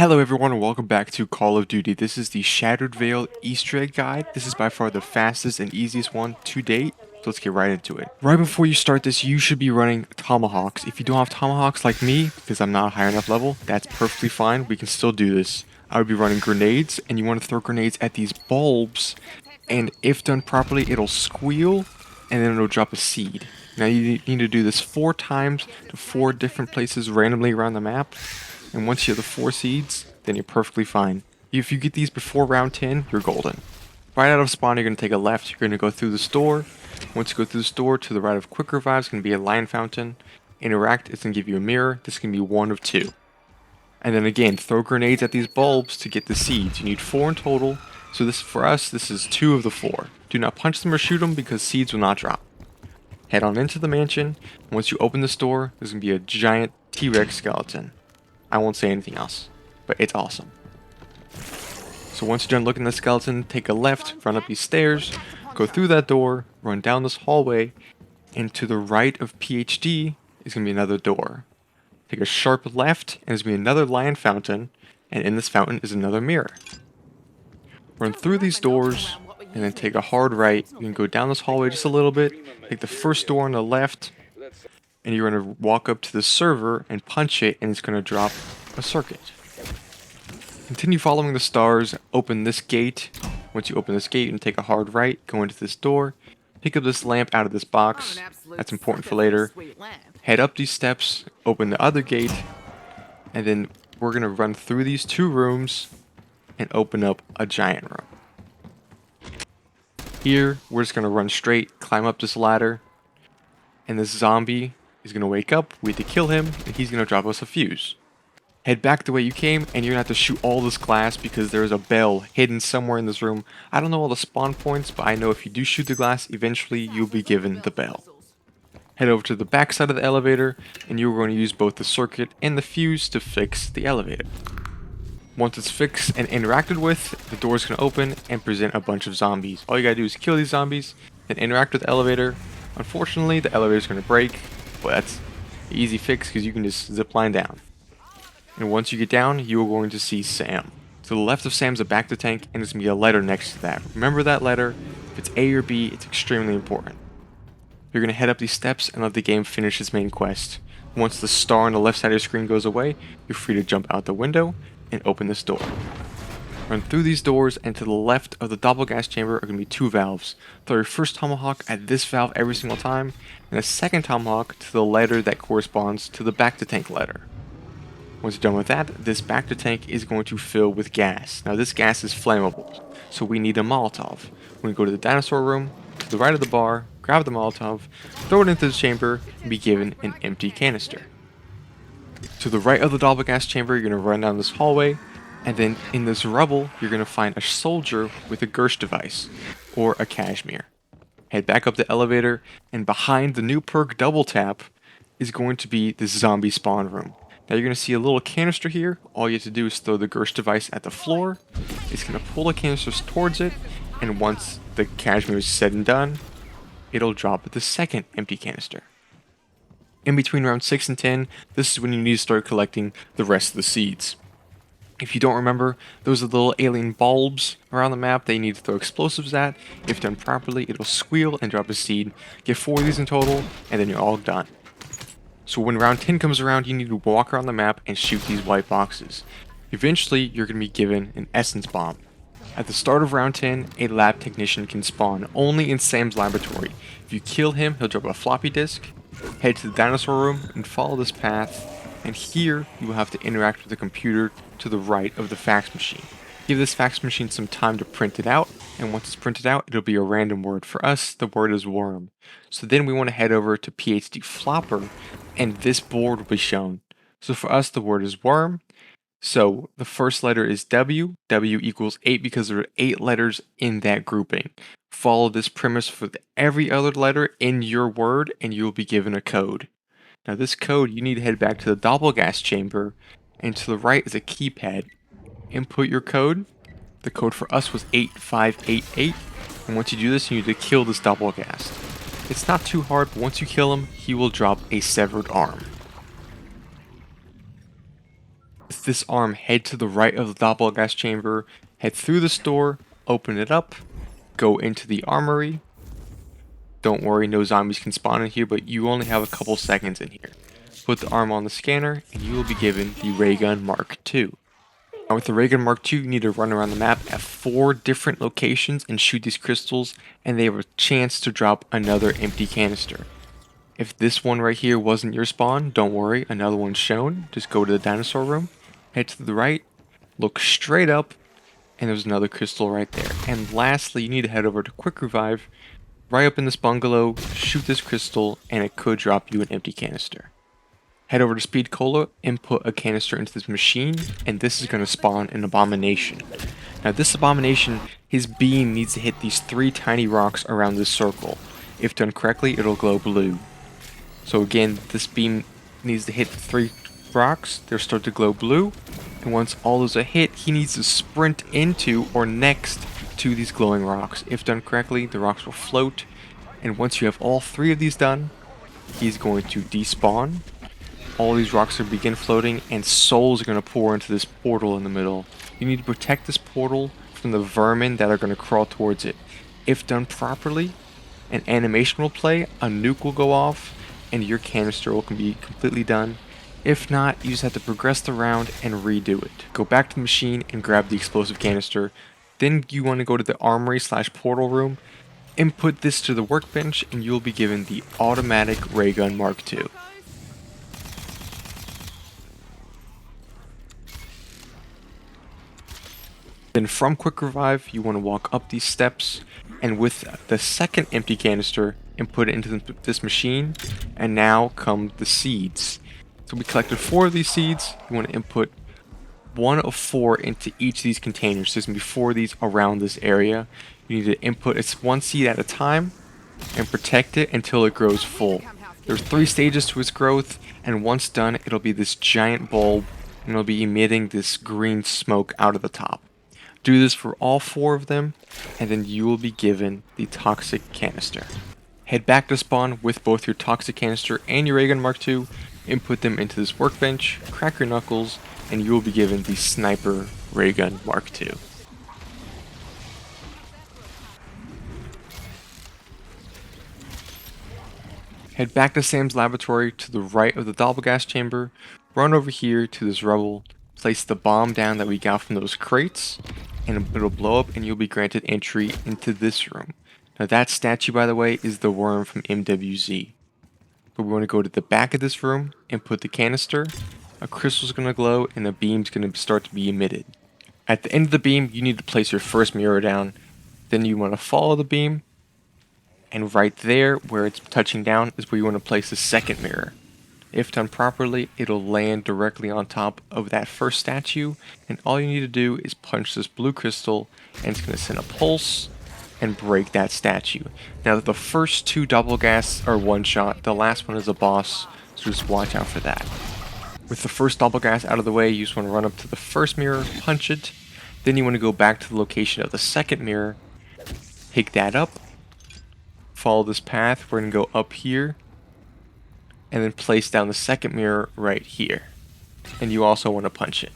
Hello everyone and welcome back to Call of Duty. This is the Shattered Veil Easter egg guide. This is by far the fastest and easiest one to date. So let's get right into it. Right before you start this, you should be running tomahawks. If you don't have tomahawks like me, because I'm not a high enough level, that's perfectly fine. We can still do this. I would be running grenades, and you want to throw grenades at these bulbs, and if done properly, it'll squeal, and then it'll drop a seed. Now you need to do this 4 times to 4 different places randomly around the map. And once you have the 4 seeds, then you're perfectly fine. If you get these before round 10, you're golden. Right out of spawn, you're going to take a left. You're going to go through the store. Once you go through the store, to the right of Quick Revive is going to be a lion fountain. Interact is going to give you a mirror. This can be 1 of 2. And then again, throw grenades at these bulbs to get the seeds. You need 4 in total. So this, for us, this is 2 of the 4. Do not punch them or shoot them because seeds will not drop. Head on into the mansion. Once you open the store, there's going to be a giant T-Rex skeleton. I won't say anything else, but it's awesome. So once you're done looking at the skeleton, take a left, run up these stairs, go through that door, run down this hallway, and to the right of PhD is going to be another door. Take a sharp left, and there's going to be another lion fountain, and in this fountain is another mirror. Run through these doors, and then take a hard right. You can go down this hallway just a little bit, take the first door on the left, and you're going to walk up to the server and punch it, and it's going to drop a circuit. Continue following the stars, open this gate. Once you open this gate, you can take a hard right, go into this door, pick up this lamp out of this box. That's important for later. Head up these steps, open the other gate, and then we're going to run through these 2 rooms and open up a giant room. Here, we're just going to run straight, climb up this ladder, and this zombie is going to wake up, we have to kill him, and he's going to drop us a fuse. Head back the way you came, and you're going to have to shoot all this glass because there's a bell hidden somewhere in this room. I don't know all the spawn points, but I know if you do shoot the glass, eventually you'll be given the bell. Head over to the back side of the elevator, and you're going to use both the circuit and the fuse to fix the elevator. Once it's fixed and interacted with, the door is going to open and present a bunch of zombies. All you gotta do is kill these zombies, then interact with the elevator. Unfortunately, the elevator is going to break, but that's an easy fix because you can just zip line down. And once you get down, you are going to see Sam. To the left of Sam's a back to tank, and there's going to be a letter next to that. Remember that letter. If it's A or B, it's extremely important. You're going to head up these steps and let the game finish its main quest. Once the star on the left side of your screen goes away, you're free to jump out the window and open this door. Run through these doors, and to the left of the doppelgas chamber are going to be 2 valves. Throw your first tomahawk at this valve every single time, and a second tomahawk to the letter that corresponds to the back to tank letter. Once you're done with that, this back to tank is going to fill with gas. Now this gas is flammable, so we need a Molotov. We're going to go to the dinosaur room, to the right of the bar, grab the Molotov, throw it into the chamber, and be given an empty canister. To the right of the doppelgas chamber, you're going to run down this hallway, and then in this rubble, you're going to find a soldier with a Gersh device, or a Kashmir. Head back up the elevator, and behind the new perk Double Tap is going to be the zombie spawn room. Now you're going to see a little canister here. All you have to do is throw the Gersh device at the floor. It's going to pull the canisters towards it, and once the Kashmir is said and done, it'll drop the second empty canister. In between round 6 and 10, this is when you need to start collecting the rest of the seeds. If you don't remember, those are the little alien bulbs around the map that you need to throw explosives at. If done properly, it'll squeal and drop a seed. Get 4 of these in total, and then you're all done. So when round 10 comes around, you need to walk around the map and shoot these white boxes. Eventually, you're going to be given an essence bomb. At the start of round 10, a lab technician can spawn only in Sam's laboratory. If you kill him, he'll drop a floppy disk. Head to the dinosaur room and follow this path. And here, you will have to interact with the computer to the right of the fax machine. Give this fax machine some time to print it out, and once it's printed out, it'll be a random word. For us, the word is worm. So then we want to head over to PhD Flopper, and this board will be shown. So for us, the word is worm. So the first letter is W. W equals 8 because there are 8 letters in that grouping. Follow this premise for every other letter in your word, and you will be given a code. Now this code, you need to head back to the doppelgas chamber, and to the right is a keypad. Input your code. The code for us was 8588, and once you do this, you need to kill this doppelgast. It's not too hard, but once you kill him, he will drop a severed arm. With this arm, head to the right of the doppelgas chamber, head through this door, open it up, go into the armory. Don't worry, no zombies can spawn in here, but you only have a couple seconds in here. Put the arm on the scanner, and you will be given the ray gun Mark II. Now with the ray gun Mark II, you need to run around the map at 4 different locations and shoot these crystals, and they have a chance to drop another empty canister. If this one right here wasn't your spawn, don't worry, another one's shown. Just go to the dinosaur room, head to the right, look straight up, and there's another crystal right there. And lastly, you need to head over to Quick Revive, right up in this bungalow, shoot this crystal, and it could drop you an empty canister. Head over to Speed Cola, input a canister into this machine, and this is going to spawn an abomination. Now this abomination, his beam needs to hit these 3 tiny rocks around this circle. If done correctly, it'll glow blue. So again, this beam needs to hit the 3 rocks, they'll start to glow blue, and once all those are hit, he needs to sprint into or next to these glowing rocks. If done correctly, the rocks will float, and once you have all 3 of these done, he's going to despawn. All these rocks will begin floating, and souls are going to pour into this portal in the middle. You need to protect this portal from the vermin that are going to crawl towards it. If done properly, an animation will play, a nuke will go off, and your canister will be completely done. If not, you just have to progress the round and redo it. Go back to the machine and grab the explosive canister. Then you want to go to the armory/portal room, input this to the workbench, and you'll be given the automatic ray gun Mark II. Then from Quick Revive, you want to walk up these steps, and with the second empty canister, input it into this machine, and now come the seeds. So we collected 4 of these seeds. You want to input 1 of 4 into each of these containers. There's going to be 4 of these around this area. You need to input it's 1 seed at a time, and protect it until it grows full. There's 3 stages to its growth, and once done, it'll be this giant bulb, and it'll be emitting this green smoke out of the top. Do this for all 4 of them, and then you will be given the toxic canister. Head back to spawn with both your toxic canister and your ray gun Mark II, input them into this workbench, crack your knuckles, and you will be given the sniper ray gun Mark II. Head back to Sam's laboratory to the right of the doppelgas chamber, run over here to this rubble, place the bomb down that we got from those crates, and it'll blow up and you'll be granted entry into this room. Now that statue, by the way, is the worm from MWZ. But we want to go to the back of this room and put the canister, a crystal's going to glow, and a beam's going to start to be emitted. At the end of the beam, you need to place your first mirror down, then you want to follow the beam, and right there where it's touching down is where you want to place the second mirror. If done properly, it'll land directly on top of that first statue, and all you need to do is punch this blue crystal, and it's going to send a pulse and break that statue. Now the first 2 doppelgas are one shot, the last one is a boss, so just watch out for that. With the first doppelgas out of the way, you just want to run up to the first mirror, punch it, then you want to go back to the location of the second mirror, pick that up, follow this path, we're going to go up here, and then place down the second mirror right here. And you also want to punch it.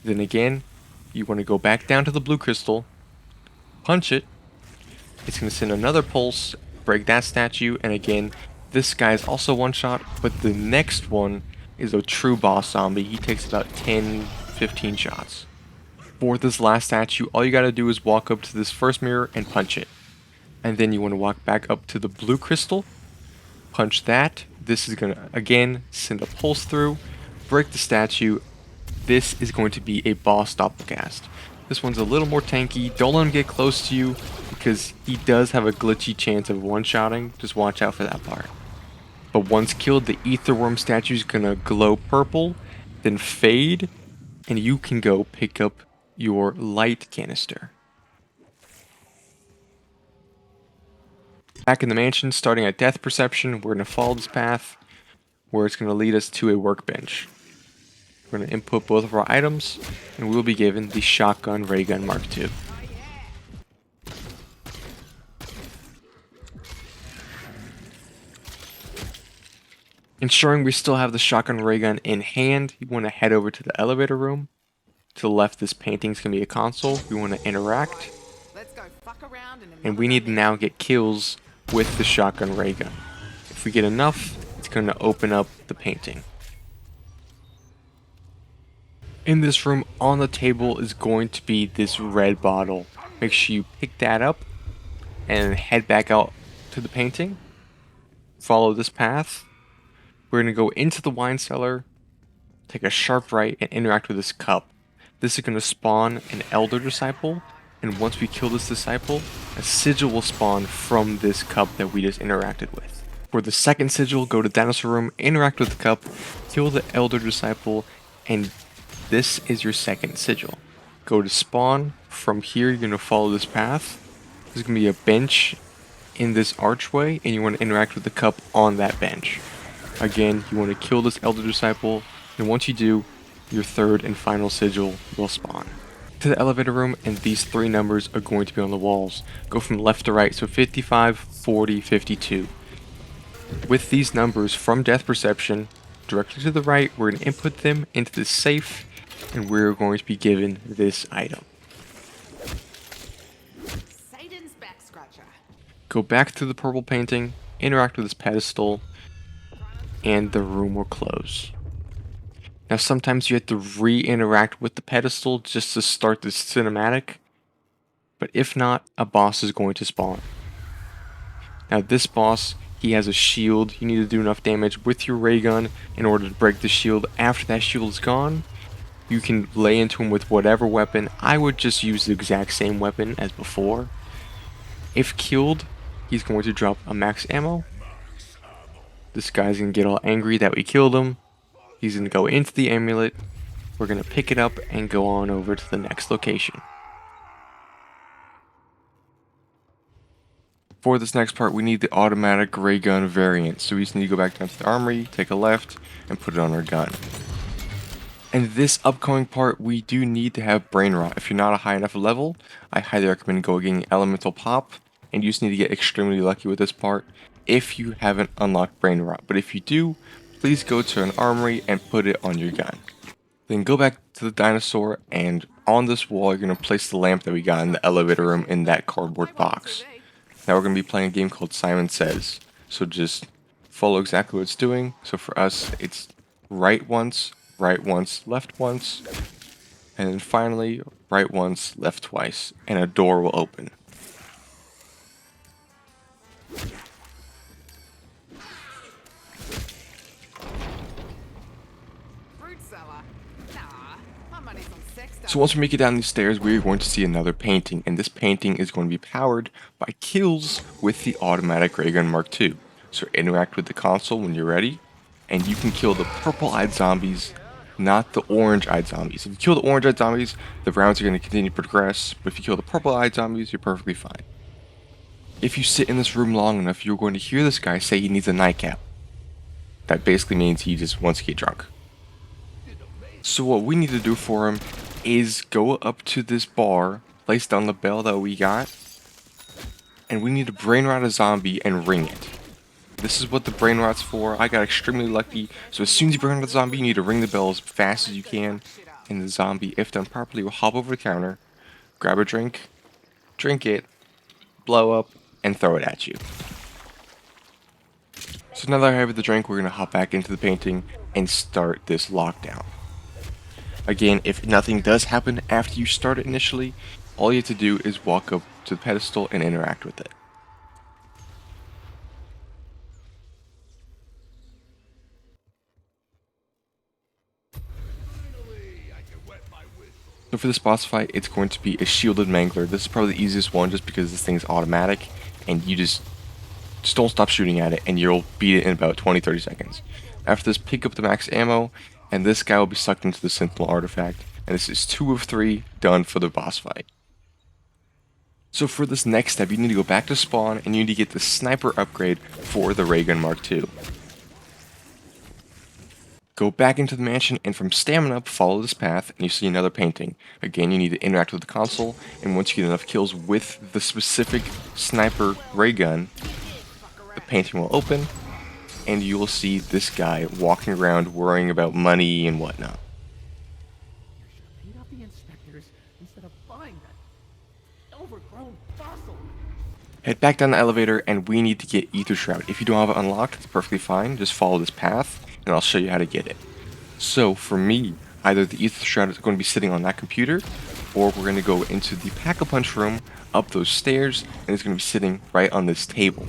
Then again, you want to go back down to the blue crystal, punch it, it's going to send another pulse, break that statue, and again, this guy is also one shot, but the next one is a true boss zombie. He takes about 10-15 shots. For this last statue, all you gotta do is walk up to this first mirror and punch it. And then you want to walk back up to the blue crystal, punch that. This is going to, again, send a pulse through, break the statue. This is going to be a boss doppelgast. This one's a little more tanky. Don't let him get close to you because he does have a glitchy chance of one-shotting. Just watch out for that part. But once killed, the ether worm statue is going to glow purple, then fade, and you can go pick up your light canister. Back in the mansion, starting at Death Perception, we're going to follow this path where it's going to lead us to a workbench. We're going to input both of our items, and we'll be given the Shotgun Ray Gun Mark II. Ensuring we still have the shotgun ray gun in hand, you want to head over to the elevator room. To the left, this painting's going to be a console. We want to interact. And we need to now get kills with the shotgun ray gun. If we get enough, it's going to open up the painting. In this room, on the table is going to be this red bottle. Make sure you pick that up and head back out to the painting. Follow this path. We're going to go into the wine cellar, take a sharp right, and interact with this cup. This is going to spawn an Elder Disciple, and once we kill this Disciple, a Sigil will spawn from this cup that we just interacted with. For the second Sigil, go to Dinosaur Room, interact with the cup, kill the Elder Disciple, and this is your second Sigil. Go to spawn. From here, you're going to follow this path. There's going to be a bench in this archway, and you want to interact with the cup on that bench. Again, you want to kill this Elder Disciple, and once you do, your third and final Sigil will spawn. To the elevator room, and these three numbers are going to be on the walls. Go from left to right, so 55, 40, 52. With these numbers from Death Perception, directly to the right, we're going to input them into this safe, and we're going to be given this item. Satan's back scratcher. Go back to the purple painting, interact with this pedestal, and the room will close. Now sometimes you have to re-interact with the pedestal just to start this cinematic, but if not, a boss is going to spawn. Now this boss, he has a shield. You need to do enough damage with your ray gun in order to break the shield. After that shield is gone, you can lay into him with whatever weapon. I would just use the exact same weapon as before. If killed, he's going to drop a max ammo. This guy's going to get all angry that we killed him. He's going to go into the amulet. We're going to pick it up and go on over to the next location. For this next part, we need the automatic ray gun variant. So we just need to go back down to the armory, take a left, and put it on our gun. And this upcoming part, we do need to have brain rot. If you're not a high enough level, I highly recommend going elemental pop, and you just need to get extremely lucky with this part if you haven't unlocked brain rot. But if you do, please go to an armory and put it on your gun. Then go back to the dinosaur, and on this wall, you're going to place the lamp that we got in the elevator room in that cardboard box. Now we're going to be playing a game called Simon Says. So just follow exactly what it's doing. So for us, it's right once, left once, and then finally, right once, left twice, and a door will open. So once we make it down these stairs, we're going to see another painting, and this painting is going to be powered by kills with the automatic ray gun Mark II. So interact with the console when you're ready, and you can kill the purple-eyed zombies, not the orange-eyed zombies. If you kill the orange-eyed zombies, the rounds are going to continue to progress, but if you kill the purple-eyed zombies, you're perfectly fine. If you sit in this room long enough, you're going to hear this guy say he needs a nightcap. That basically means he just wants to get drunk. So what we need to do for him is go up to this bar, place down the bell that we got, and we need to brain rot a zombie and ring it. This is what the brain rot's for. I got extremely lucky, so as soon as you brain rot the zombie, you need to ring the bell as fast as you can, and the zombie, if done properly, will hop over the counter, grab a drink, drink it, blow up, and throw it at you. So now that I have the drink, we're going to hop back into the painting and start this lockdown. Again, if nothing does happen after you start it initially, all you have to do is walk up to the pedestal and interact with it. So for this boss fight, it's going to be a shielded mangler. This is probably the easiest one just because this thing's automatic, and you just don't stop shooting at it and you'll beat it in about 20-30 seconds. After this, pick up the max ammo, and this guy will be sucked into the Sentinel artifact, and this is 2 of 3 done for the boss fight. So for this next step, you need to go back to spawn, and you need to get the sniper upgrade for the ray gun Mark II. Go back into the mansion, and from stamina up, follow this path, and you see another painting. Again, you need to interact with the console, and once you get enough kills with the specific sniper ray gun, the painting will open, and you'll see this guy walking around worrying about money and whatnot. Paid off the inspectors instead of buying that overgrown fossil. Head back down the elevator, and we need to get Ether Shroud. If you don't have it unlocked, it's perfectly fine. Just follow this path, and I'll show you how to get it. So for me, either the Ether Shroud is going to be sitting on that computer, or we're going to go into the Pack-a-Punch room, up those stairs, and it's going to be sitting right on this table.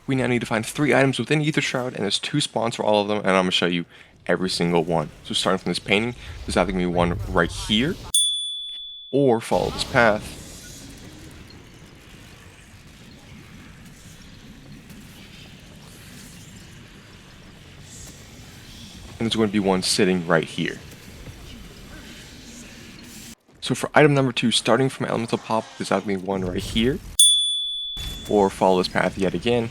We now need to find 3 items within Ether Shroud, and there's 2 spawns for all of them, and I'm going to show you every single one. So starting from this painting, there's either going to be one right here, or follow this path. And there's going to be one sitting right here. So for item number 2, starting from Elemental Pop, there's either going to be one right here, or follow this path yet again.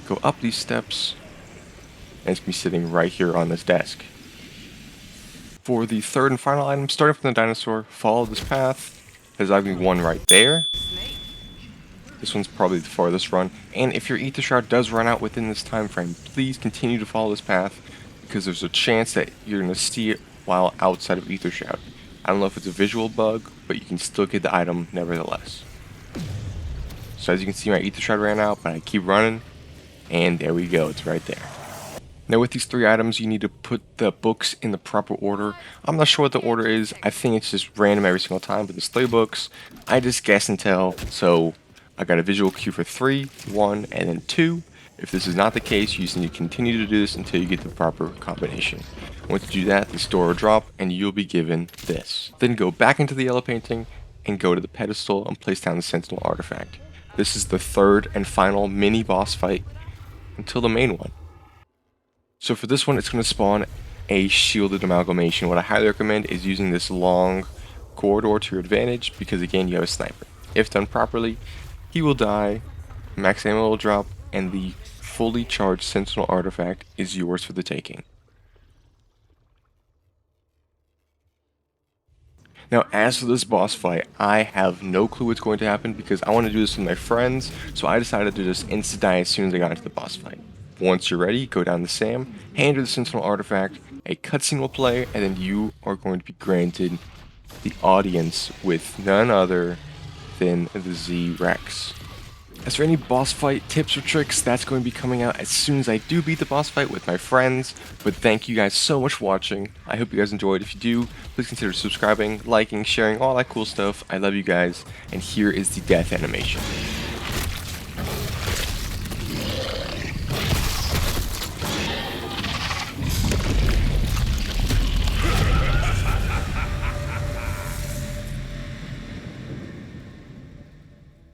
Go up these steps, and it's going to be sitting right here on this desk. For the third and final item, starting from the dinosaur, follow this path. There's either going to be one right there. Snake. This one's probably the farthest run, and if your Ether Shroud does run out within this time frame, please continue to follow this path, because there's a chance that you're going to see it while outside of Ether Shroud. I don't know if it's a visual bug, but you can still get the item nevertheless. So as you can see, my Ether Shroud ran out, but I keep running, and there we go, it's right there. Now with these 3 items, you need to put the books in the proper order. I'm not sure what the order is, I think it's just random every single time, but there's 3 books. I just guess and tell, so I got a visual cue for 3, 1, and then 2. If this is not the case, you just need to continue to do this until you get the proper combination. Once you do that, the store will drop, and you'll be given this. Then go back into the yellow painting, and go to the pedestal and place down the Sentinel artifact. This is the 3rd and final mini boss fight until the main one. So for this one, it's going to spawn a shielded amalgamation. What I highly recommend is using this long corridor to your advantage, because again, you have a sniper. If done properly, he will die, max ammo will drop, and the fully charged Sentinel artifact is yours for the taking. Now, as for this boss fight, I have no clue what's going to happen because I want to do this with my friends, so I decided to just insta-die as soon as I got into the boss fight. Once you're ready, go down to Sam, hand her the Sentinel artifact, a cutscene will play, and then you are going to be granted the audience with none other than the Z-Rex. As for any boss fight tips or tricks, that's going to be coming out as soon as I do beat the boss fight with my friends. But thank you guys so much for watching. I hope you guys enjoyed. If you do, please consider subscribing, liking, sharing, all that cool stuff. I love you guys. And here is the death animation.